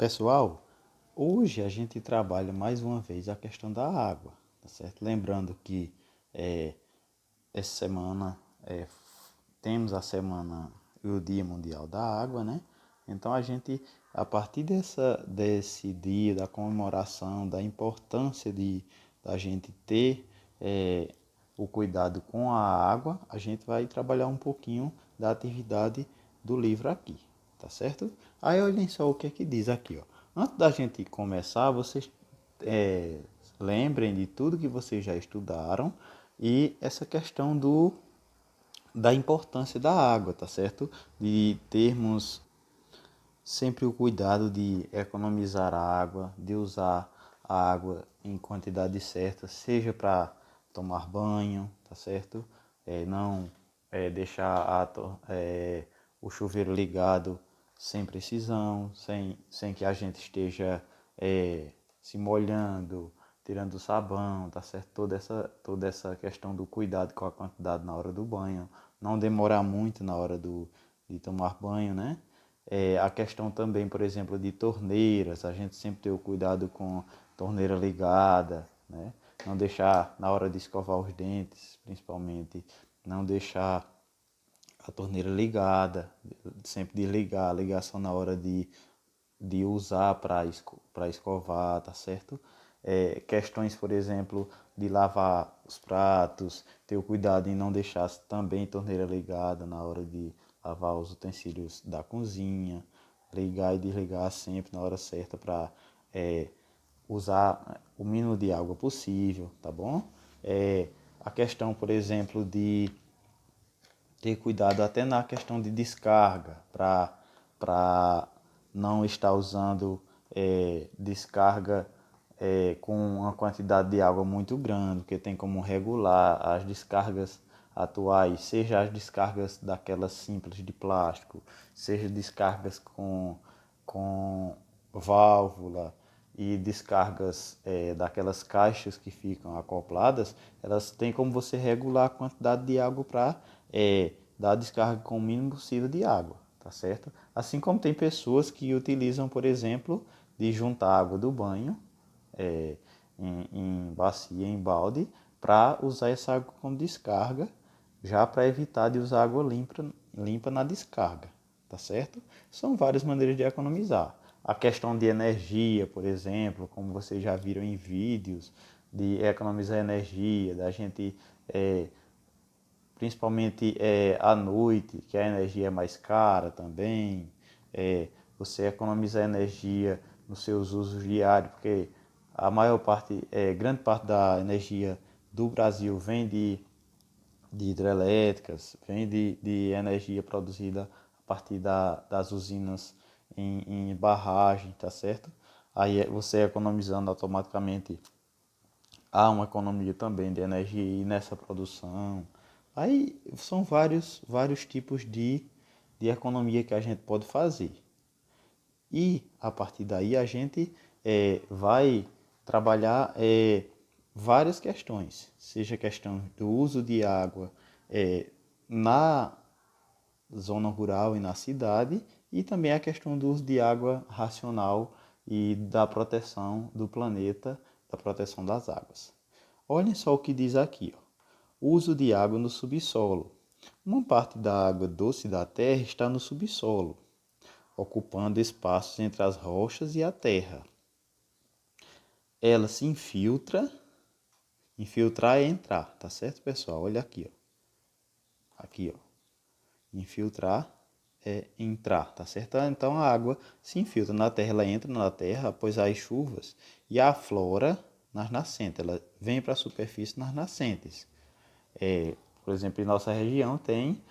Pessoal, hoje a gente trabalha mais uma vez a questão da água, tá certo? Lembrando que eh, essa semana temos a semana e o Dia Mundial da Água, né? Então a gente, a partir desse dia, da comemoração, da importância da gente ter o cuidado com a água, a gente vai trabalhar um pouquinho da atividade do livro aqui, tá certo? Aí olhem só o que é que diz aqui, ó. Antes da gente começar, vocês é, lembrem de tudo que vocês já estudaram e essa questão da importância da água, tá certo? De termos sempre o cuidado de economizar a água, de usar a água em quantidade certa, seja para tomar banho, tá certo? Não deixar o chuveiro ligado sem precisão, sem que a gente esteja se molhando, tirando o sabão, tá certo? Toda essa questão do cuidado com a quantidade na hora do banho, não demorar muito na hora de tomar banho, né? A questão também, por exemplo, de torneiras, a gente sempre ter o cuidado com torneira ligada, né? Não deixar na hora de escovar os dentes, principalmente, não deixar a torneira ligada, sempre desligar a ligação na hora de usar para escovar, tá certo? Questões, por exemplo, de lavar os pratos, ter o cuidado em não deixar também torneira ligada na hora de lavar os utensílios da cozinha, ligar e desligar sempre na hora certa para usar o mínimo de água possível, tá bom? A questão, por exemplo, de ter cuidado até na questão de descarga, para não estar usando descarga com uma quantidade de água muito grande, porque tem como regular as descargas atuais, seja as descargas daquelas simples de plástico, seja descargas com válvula e descargas daquelas caixas que ficam acopladas, elas têm como você regular a quantidade de água para dar a descarga com o mínimo possível de água, tá certo? Assim como tem pessoas que utilizam, por exemplo, de juntar água do banho em bacia, em balde, para usar essa água como descarga, já para evitar de usar água limpa na descarga, tá certo? São várias maneiras de economizar. A questão de energia, por exemplo, como vocês já viram em vídeos, de economizar energia, da gente principalmente à noite, que a energia é mais cara também, você economizar energia nos seus usos diários, porque a maior parte, grande parte da energia do Brasil vem de hidrelétricas, vem de energia produzida a partir das usinas em barragem, tá certo? Aí você economizando automaticamente há uma economia também de energia nessa produção. Aí são vários tipos de economia que a gente pode fazer. E a partir daí a gente vai trabalhar várias questões, seja questão do uso de água na zona rural e na cidade, e também a questão do uso de água racional e da proteção do planeta, da proteção das águas. Olhem só o que diz aqui, ó. Uso de água no subsolo. Uma parte da água doce da terra está no subsolo, ocupando espaços entre as rochas e a terra. Ela se infiltra, infiltrar é entrar, tá certo, pessoal? Olha aqui, ó. Aqui, ó. Infiltrar é entrar, tá certo? Então a água se infiltra na terra, ela entra na terra após as chuvas e aflora nas nascentes. Ela vem para a superfície nas nascentes. Por exemplo, em nossa região tem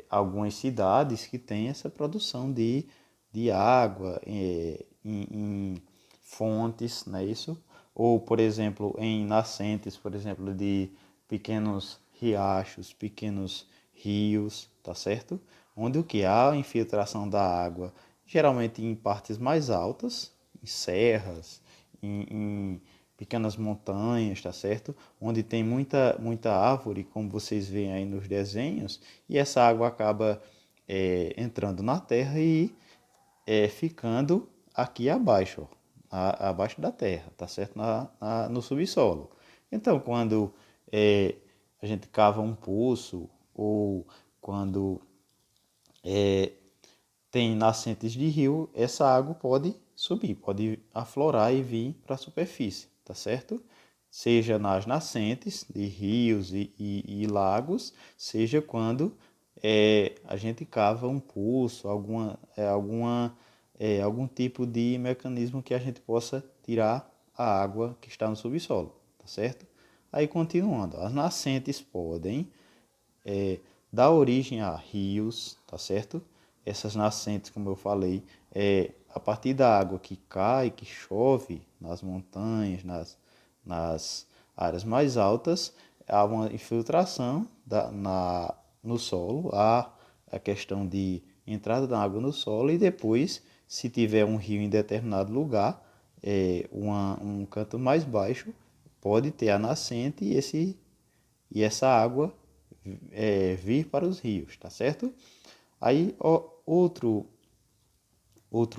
algumas cidades que têm essa produção de água em fontes, não é isso? Ou, por exemplo, em nascentes, por exemplo, de pequenos riachos, pequenos rios, tá certo? Onde o que há a infiltração da água, geralmente em partes mais altas, em serras, em pequenas montanhas, tá certo? Onde tem muita árvore, como vocês veem aí nos desenhos, e essa água acaba entrando na terra e ficando aqui abaixo, ó, abaixo da terra, tá certo? No subsolo. Então, quando a gente cava um poço ou quando tem nascentes de rio, essa água pode subir, pode aflorar e vir para a superfície, tá certo? Seja nas nascentes de rios e lagos, seja quando a gente cava um poço, algum tipo de mecanismo que a gente possa tirar a água que está no subsolo, tá certo? Aí continuando, as nascentes podem dar origem a rios, tá certo? Essas nascentes, como eu falei, a partir da água que cai, que chove nas montanhas, nas áreas mais altas, há uma infiltração no solo, há a questão de entrada da água no solo e depois, se tiver um rio em determinado lugar, um canto mais baixo, pode ter a nascente e essa água vir para os rios, tá certo? Aí, outro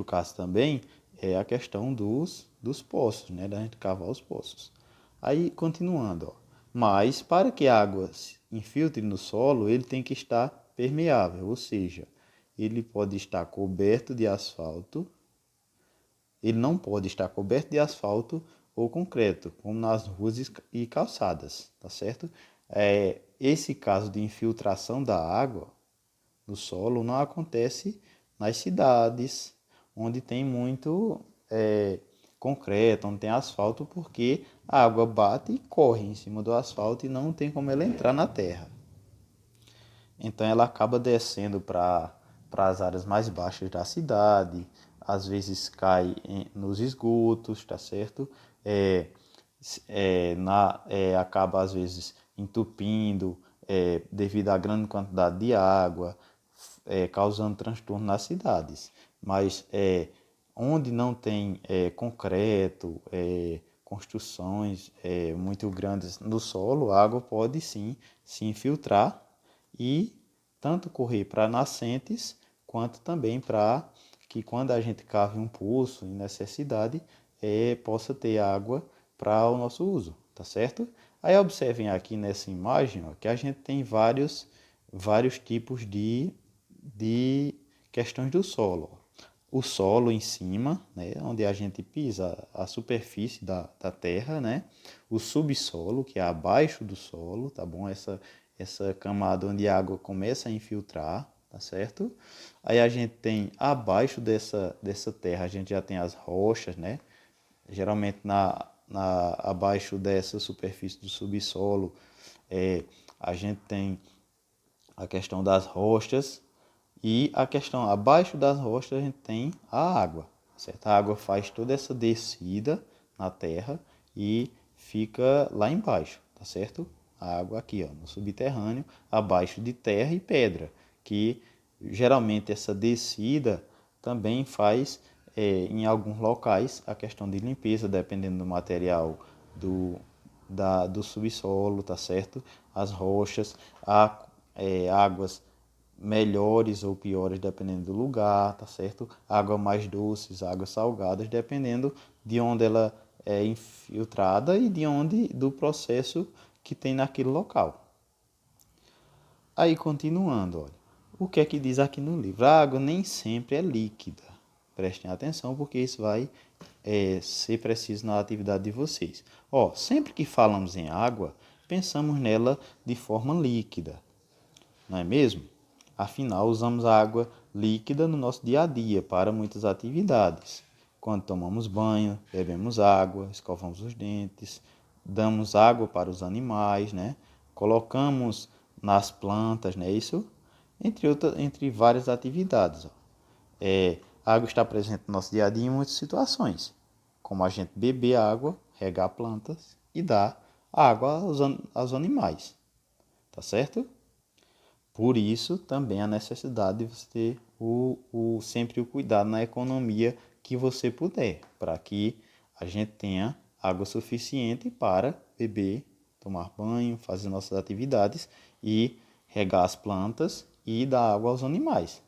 caso também é a questão dos poços, né? Da gente cavar os poços. Aí, continuando, ó. Mas para que a água se infiltre no solo, ele tem que estar permeável, ou seja, ele pode estar coberto de asfalto, ele não pode estar coberto de asfalto ou concreto, como nas ruas e calçadas, tá certo? Esse caso de infiltração da água no solo não acontece nas cidades, onde tem muito concreto, onde tem asfalto, porque a água bate e corre em cima do asfalto e não tem como ela entrar na terra. Então ela acaba descendo para as áreas mais baixas da cidade, às vezes cai nos esgotos, tá certo? Acaba às vezes entupindo devido à grande quantidade de água, causando transtorno nas cidades. Mas onde não tem concreto, construções muito grandes no solo, a água pode sim se infiltrar e tanto correr para nascentes, quanto também para que quando a gente cave um poço em necessidade, possa ter água para o nosso uso, tá certo? Aí observem aqui nessa imagem ó, que a gente tem vários tipos de questões do solo. O solo em cima, né, onde a gente pisa a superfície da terra, né? O subsolo, que é abaixo do solo, tá bom? Essa camada onde a água começa a infiltrar, tá certo? Aí a gente tem abaixo dessa terra, a gente já tem as rochas, né? Geralmente abaixo dessa superfície do subsolo, a gente tem a questão das rochas e a questão abaixo das rochas a gente tem a água, certo? A água faz toda essa descida na terra e fica lá embaixo, tá certo? A água aqui, ó, no subterrâneo, abaixo de terra e pedra, que geralmente essa descida também faz em alguns locais a questão de limpeza, dependendo do material do subsolo, tá certo? As rochas, há águas melhores ou piores dependendo do lugar, tá certo? Água mais doces, águas salgadas, dependendo de onde ela é infiltrada e de onde do processo que tem naquele local. Aí continuando, olha, o que é que diz aqui no livro? A água nem sempre é líquida. Prestem atenção porque isso vai ser preciso na atividade de vocês. Ó, sempre que falamos em água, pensamos nela de forma líquida, não é mesmo? Afinal, usamos a água líquida no nosso dia a dia para muitas atividades. Quando tomamos banho, bebemos água, escovamos os dentes, damos água para os animais, né? Colocamos nas plantas, não é isso? Entre várias atividades. Ó. A água está presente no nosso dia a dia em muitas situações, como a gente beber água, regar plantas e dar água aos animais, tá certo? Por isso, também a necessidade de você ter sempre o cuidado na economia que você puder, para que a gente tenha água suficiente para beber, tomar banho, fazer nossas atividades e regar as plantas e dar água aos animais.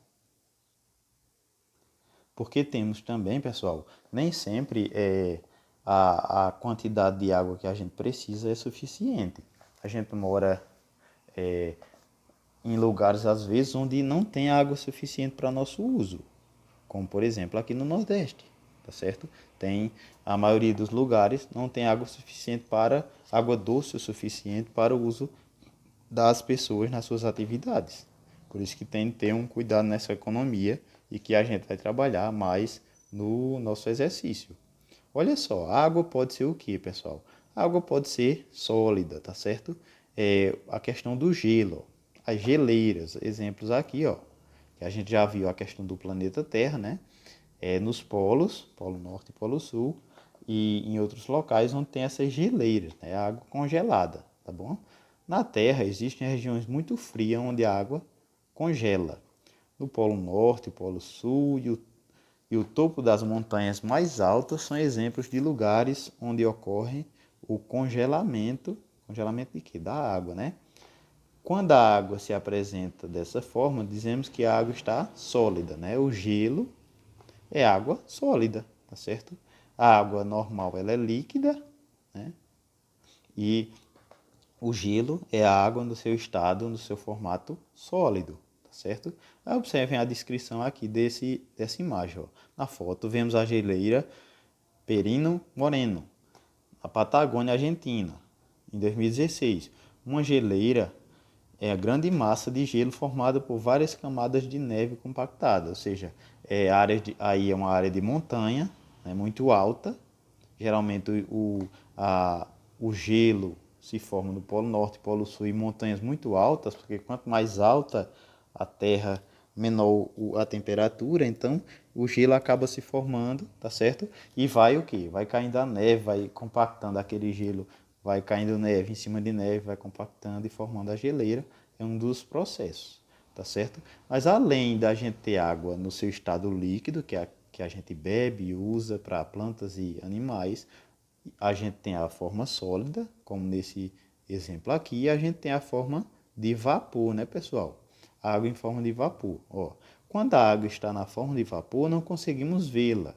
Porque temos também, pessoal, nem sempre a quantidade de água que a gente precisa é suficiente. A gente mora em lugares, às vezes, onde não tem água suficiente para nosso uso, como, por exemplo, aqui no Nordeste, tá certo? Tem, a maioria dos lugares não tem água suficiente para, água doce o suficiente para o uso das pessoas nas suas atividades. Por isso que tem que ter um cuidado nessa economia e que a gente vai trabalhar mais no nosso exercício. Olha só, a água pode ser o que, pessoal? A água pode ser sólida, tá certo? A questão do gelo, as geleiras, exemplos aqui, ó, que a gente já viu a questão do planeta Terra, né? Nos polos, Polo Norte e Polo Sul, e em outros locais onde tem essas geleiras, né? A água congelada, tá bom? Na Terra existem regiões muito frias onde a água congela. No Polo Norte, Polo Sul e o topo das montanhas mais altas são exemplos de lugares onde ocorre o congelamento. Congelamento de quê? Da água, né? Quando a água se apresenta dessa forma, dizemos que a água está sólida, né? O gelo é água sólida, tá certo? A água normal ela é líquida, né? E o gelo é a água no seu estado, no seu formato sólido, tá certo? Aí observem a descrição aqui dessa imagem. Ó. Na foto vemos a geleira Perino Moreno, na Patagônia Argentina, em 2016. Uma geleira é a grande massa de gelo formada por várias camadas de neve compactada, ou seja, aí é uma área de montanha, né, muito alta. Geralmente o gelo se forma no Polo Norte e Polo Sul em montanhas muito altas, porque quanto mais alta a terra, menor a temperatura, então o gelo acaba se formando, tá certo? E vai o quê? Vai caindo a neve, vai compactando aquele gelo, vai caindo neve em cima de neve, vai compactando e formando a geleira. É um dos processos, tá certo? Mas além da gente ter água no seu estado líquido, que a gente bebe e usa para plantas e animais, a gente tem a forma sólida, como nesse exemplo aqui, e a gente tem a forma de vapor, né, pessoal? A água em forma de vapor. Ó, quando a água está na forma de vapor, não conseguimos vê-la.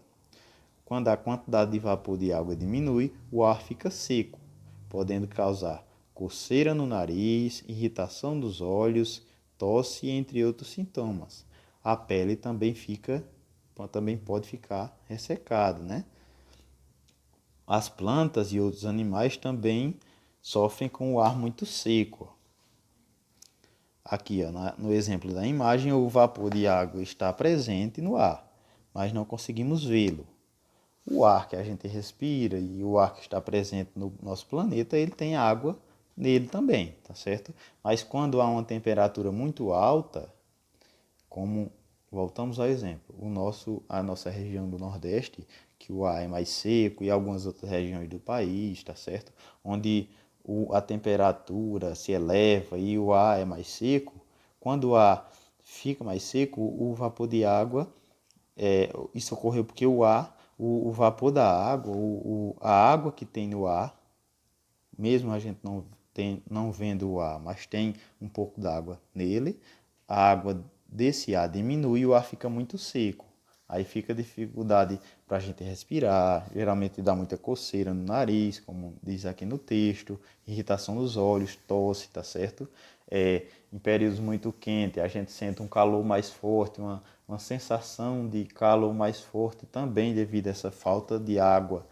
Quando a quantidade de vapor de água diminui, o ar fica seco, podendo causar coceira no nariz, irritação dos olhos, tosse, entre outros sintomas. A pele também pode ficar ressecada, né? As plantas e outros animais também sofrem com o ar muito seco. Aqui, ó, no exemplo da imagem, o vapor de água está presente no ar, mas não conseguimos vê-lo. O ar que a gente respira e o ar que está presente no nosso planeta, ele tem água nele também, tá certo? Mas quando há uma temperatura muito alta, como voltamos ao exemplo, a nossa região do Nordeste, que o ar é mais seco e algumas outras regiões do país, tá certo? Onde a temperatura se eleva e o ar é mais seco, quando o ar fica mais seco, o vapor de água, isso ocorreu porque o vapor da água, a água que tem no ar, mesmo a gente não vendo o ar, mas tem um pouco d'água nele, a água desse ar diminui e o ar fica muito seco. Aí fica dificuldade para a gente respirar, geralmente dá muita coceira no nariz, como diz aqui no texto, irritação dos olhos, tosse, tá certo? Em períodos muito quentes, a gente sente um calor mais forte, uma sensação de calor mais forte também devido a essa falta de água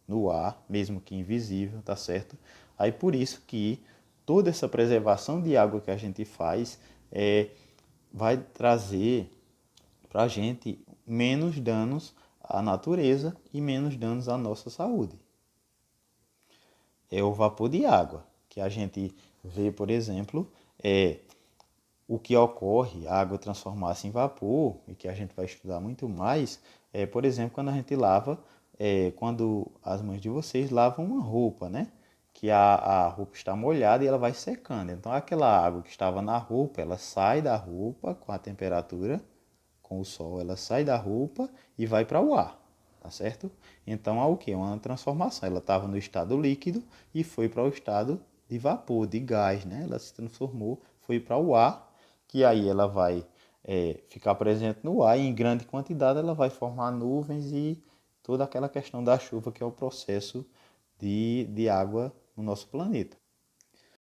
no ar, mesmo que invisível, tá certo? Aí por isso que toda essa preservação de água que a gente faz vai trazer para a gente menos danos à natureza e menos danos à nossa saúde. É o vapor de água, que a gente vê, por exemplo, o que ocorre, a água transformar-se em vapor, e que a gente vai estudar muito mais, por exemplo, quando a gente lava, quando as mães de vocês lavam uma roupa, né? Que a roupa está molhada e ela vai secando. Então, aquela água que estava na roupa, ela sai da roupa com a temperatura, com o sol, ela sai da roupa e vai para o ar, tá certo? Então, há o que? Uma transformação. Ela estava no estado líquido e foi para o estado de vapor, de gás, né? Ela se transformou, foi para o ar, que aí ela vai ficar presente no ar e em grande quantidade ela vai formar nuvens e toda aquela questão da chuva que é o processo de água no nosso planeta.